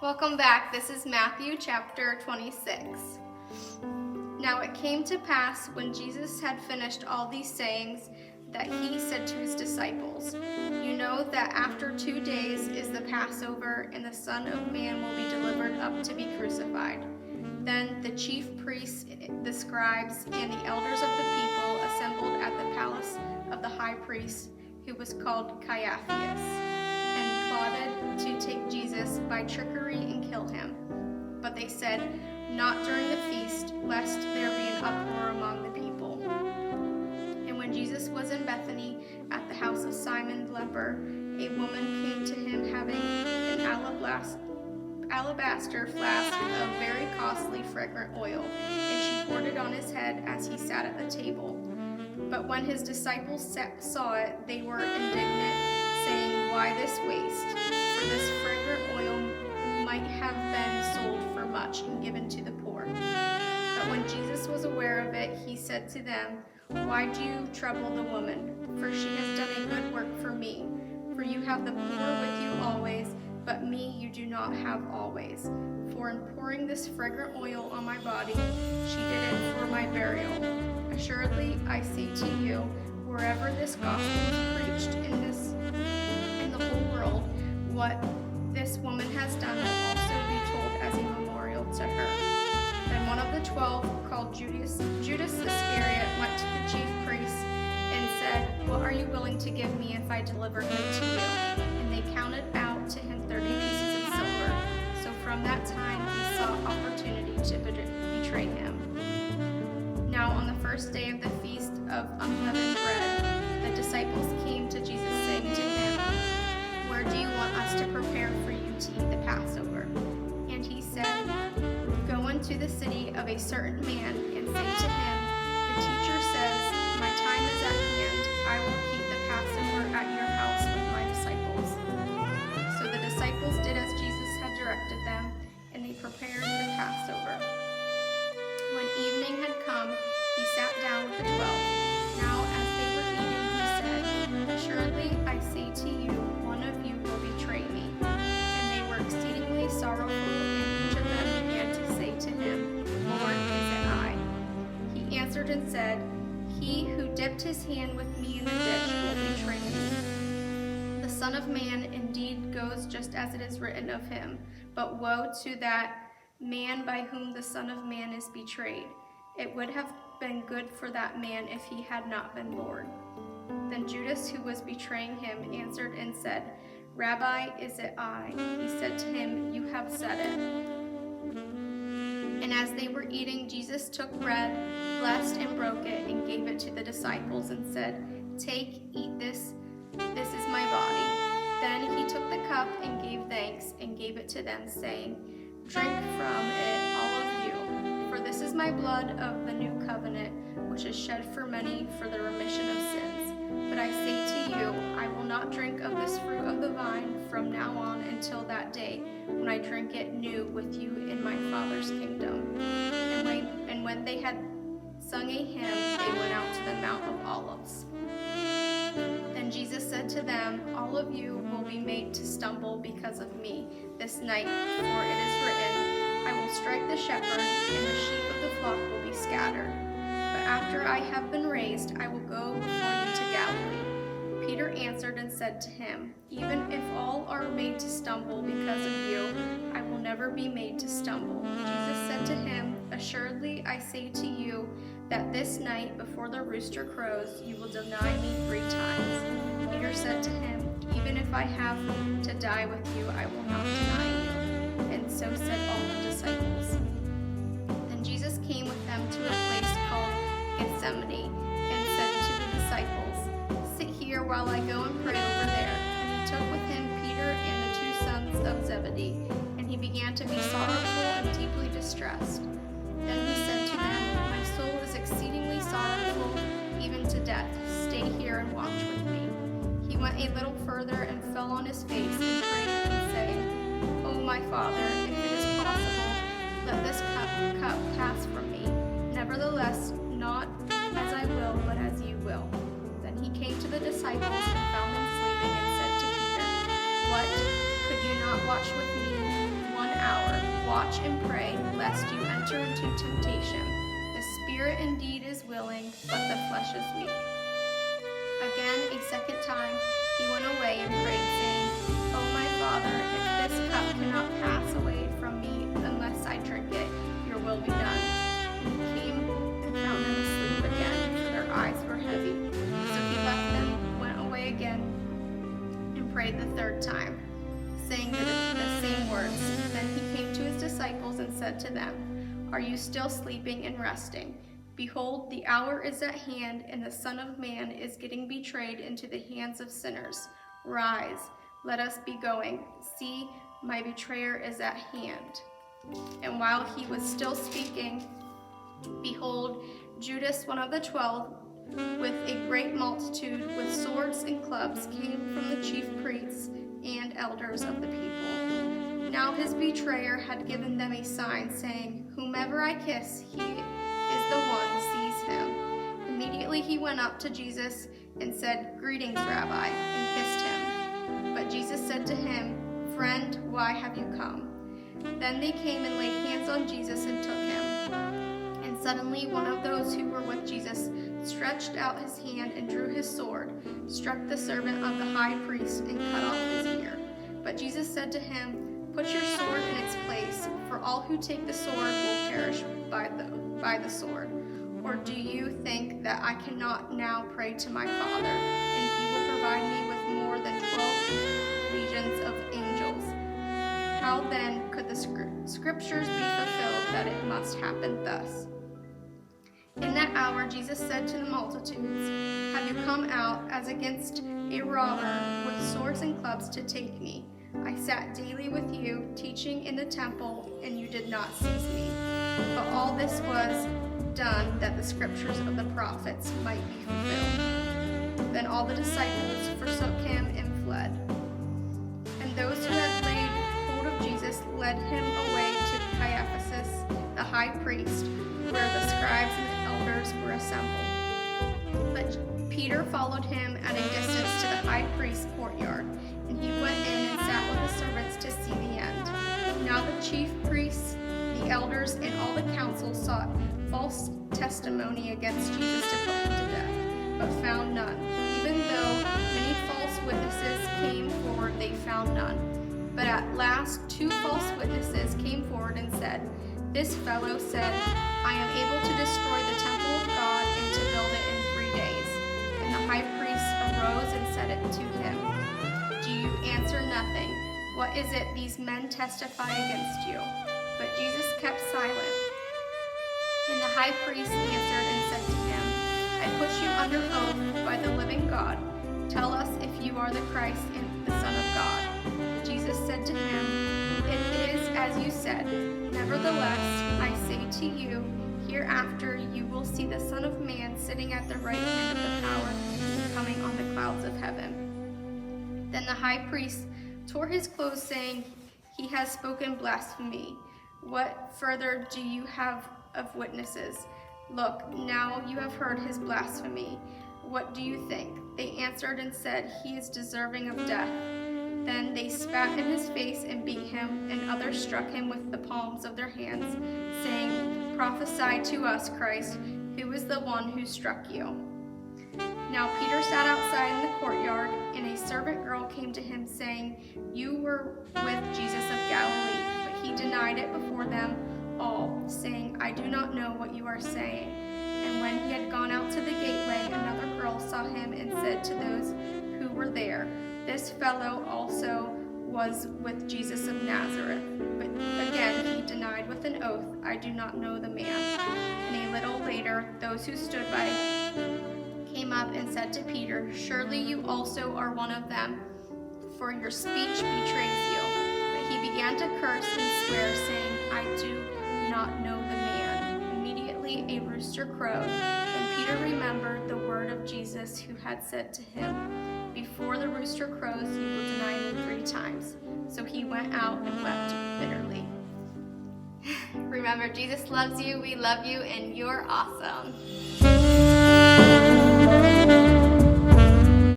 Welcome back. This is Matthew chapter 26. Now it came to pass when Jesus had finished all these sayings that he said to his disciples, "You know that after 2 days is the Passover, and the Son of Man will be delivered up to be crucified." Then the chief priests, the scribes, and the elders of the people assembled at the palace of the high priest, who was called Caiaphas, and plotted to take Jesus by trickery and kill him. But they said, "Not during the feast, lest there be an uproar among the people." And when Jesus was in Bethany at the house of Simon the leper, a woman came to him having an alabaster flask of very costly fragrant oil, and she poured it on his head as he sat at the table. But when his disciples saw it, they were indignant, saying, "Why this waste? For this fragrant oil might have been sold for much and given to the poor." But when Jesus was aware of it, he said to them, "Why do you trouble the woman? For she has done a good work for me. For you have the poor with you always, but me you do not have always. For in pouring this fragrant oil on my body, she did it for my burial. Assuredly, I say to you, wherever this gospel is preached in the whole world, what this woman has done will also be told as a memorial to her." Then one of the 12, called Judas Iscariot, went to the chief priests and said, "What are you willing to give me if I deliver him to you?" And they counted out to him 30 pieces of silver. So from that time he saw opportunity to betray him. Now on the first day of the feast of unleavened bread, the disciples came to Jesus, saying to him, "Where do you want us to prepare for you to eat the Passover?" And he said, "Go into the city of a certain man and say to him, 'The teacher says, my time is at hand. I will keep the Passover at your house with my disciples.'" So the disciples did as Jesus had directed them, and they prepared the Passover. When evening had come, he sat down with the 12. Now as they were eating, he said, "Assuredly, I say to you, one of you will betray me." And they were exceedingly sorrowful, and each of them began to say to him, "Lord, is it I?" He answered and said, "He who dipped his hand with me in the dish will betray me. The Son of Man indeed goes just as it is written of him, but woe to that man by whom the Son of Man is betrayed. It would have been good for that man if he had not been Lord." Then Judas, who was betraying him, answered and said, "Rabbi, is it I?" He said to him, "You have said it." And as they were eating, Jesus took bread, blessed and broke it, and gave it to the disciples and said, "Take, eat this. This is my body." Then he took the cup and gave thanks and gave it to them, saying, "Drink from it, all of you, for this is my blood of the new covenant, which is shed for many for the remission of sins. But I say to you, I will not drink of this fruit of the vine from now on until that day when I drink it new with you in my Father's kingdom." And when they had sung a hymn, they went out to the Mount of Olives. Then Jesus said to them, "All of you will be made to stumble because of me this night, for it is written, I will strike the shepherd, and the sheep of the flock will be scattered. But after I have been raised, I will go before you to Galilee." Peter answered and said to him, "Even if all are made to stumble because of you, I will never be made to stumble." Jesus said to him, "Assuredly, I say to you that this night before the rooster crows, you will deny me 3 times." Peter said to him, "Even if I have to die with you, I will not deny you." And so said all the disciples. Then Jesus came with them to a place called Gethsemane, and said to the disciples, "Sit here while I go and pray over there." And he took with him Peter and the 2 sons of Zebedee, and he began to be sorrowful and deeply distressed. Then he said to them, "My soul is exceedingly sorrowful, even to death. Stay here and watch with me." He went a little further and fell on his face and prayed and saying, "O my Father, if it is possible, let this cup pass from me. Nevertheless, not as I will, but as you will." Then he came to the disciples and found them sleeping, and said to Peter, "What? Could you not watch with me 1 hour? hour. Watch and pray, lest you enter into temptation. The spirit indeed is willing, but the flesh is weak." Again, a second time, he went away and prayed, saying, "O my Father, if this cup cannot pass away from me unless I drink it, your will be done." And he came and found them asleep again, for their eyes were heavy. So he left them, went away again, and prayed the third time, saying the same words. Then he came to his disciples and said to them, "Are you still sleeping and resting? Behold, the hour is at hand, and the Son of Man is getting betrayed into the hands of sinners. Rise, let us be going. See, my betrayer is at hand." And while he was still speaking, behold, Judas, one of the 12, with a great multitude, with swords and clubs, came from the chief priests and elders of the people. Now his betrayer had given them a sign, saying, "Whomever I kiss, he is the one, seize him." Immediately he went up to Jesus and said, "Greetings, Rabbi," and kissed him. But Jesus said to him, "Friend, why have you come?" Then they came and laid hands on Jesus and took him. And suddenly one of those who were with Jesus stretched out his hand and drew his sword, struck the servant of the high priest, and cut off his ear. But Jesus said to him, "Put your sword in its place, for all who take the sword will perish by the sword. Or do you think that I cannot now pray to my Father, and he will provide me with more than 12 legions of angels? How then could the scriptures be fulfilled that it must happen thus?" In that hour Jesus said to the multitudes, "Have you come out as against a robber with swords and clubs to take me? I sat daily with you, teaching in the temple, and you did not seize me. But all this was done that the scriptures of the prophets might be fulfilled." Then all the disciples forsook him and fled. And those who had laid hold of Jesus led him away to Caiaphas, the high priest, where the scribes and the elders were assembled. But Peter followed him at a distance to the high priest's courtyard, and he went in and sat with the servants to see the end. Now the chief priests, the elders, and all the council sought false testimony against Jesus to put him to death, but found none. Even though many false witnesses came forward, they found none. But at last 2 false witnesses came forward and said, "This fellow said, I am able to destroy the temple of God and to build it in 3 days." And the high priest arose and said it to him, "Do you answer nothing? What is it these men testify against you?" But Jesus kept silent. And the high priest answered and said to him, "I put you under oath by the living God. Tell us if you are the Christ and the Son of God." Jesus said to him, "It is as you said. Nevertheless, I say to you, hereafter you will see the Son of Man sitting at the right hand of the power and coming on the clouds of heaven." Then the high priest tore his clothes, saying, "He has spoken blasphemy. What further do you have of witnesses? Look, now you have heard his blasphemy. What do you think?" They answered and said, "He is deserving of death." Then they spat in his face and beat him, and others struck him with the palms of their hands, saying, "Prophesy to us, Christ, who is the one who struck you?" Now Peter sat outside in the courtyard, and a servant girl came to him, saying, "You were with Jesus of Galilee." But he denied it before them all, saying, "I do not know what you are saying." And when he had gone out to the gateway, another girl saw him and said to those who were there, "This fellow also was with Jesus of Nazareth." But again he denied with an oath, "I do not know the man." And a little later, those who stood by came up and said to Peter, "Surely you also are one of them, for your speech betrays you." But he began to curse and swear, saying, "I do not know the man." Immediately a rooster crowed, and Peter remembered the word of Jesus, who had said to him, "Before the rooster crows, you will deny me 3 times." So he went out and wept bitterly. Remember, Jesus loves you, we love you, and you're awesome.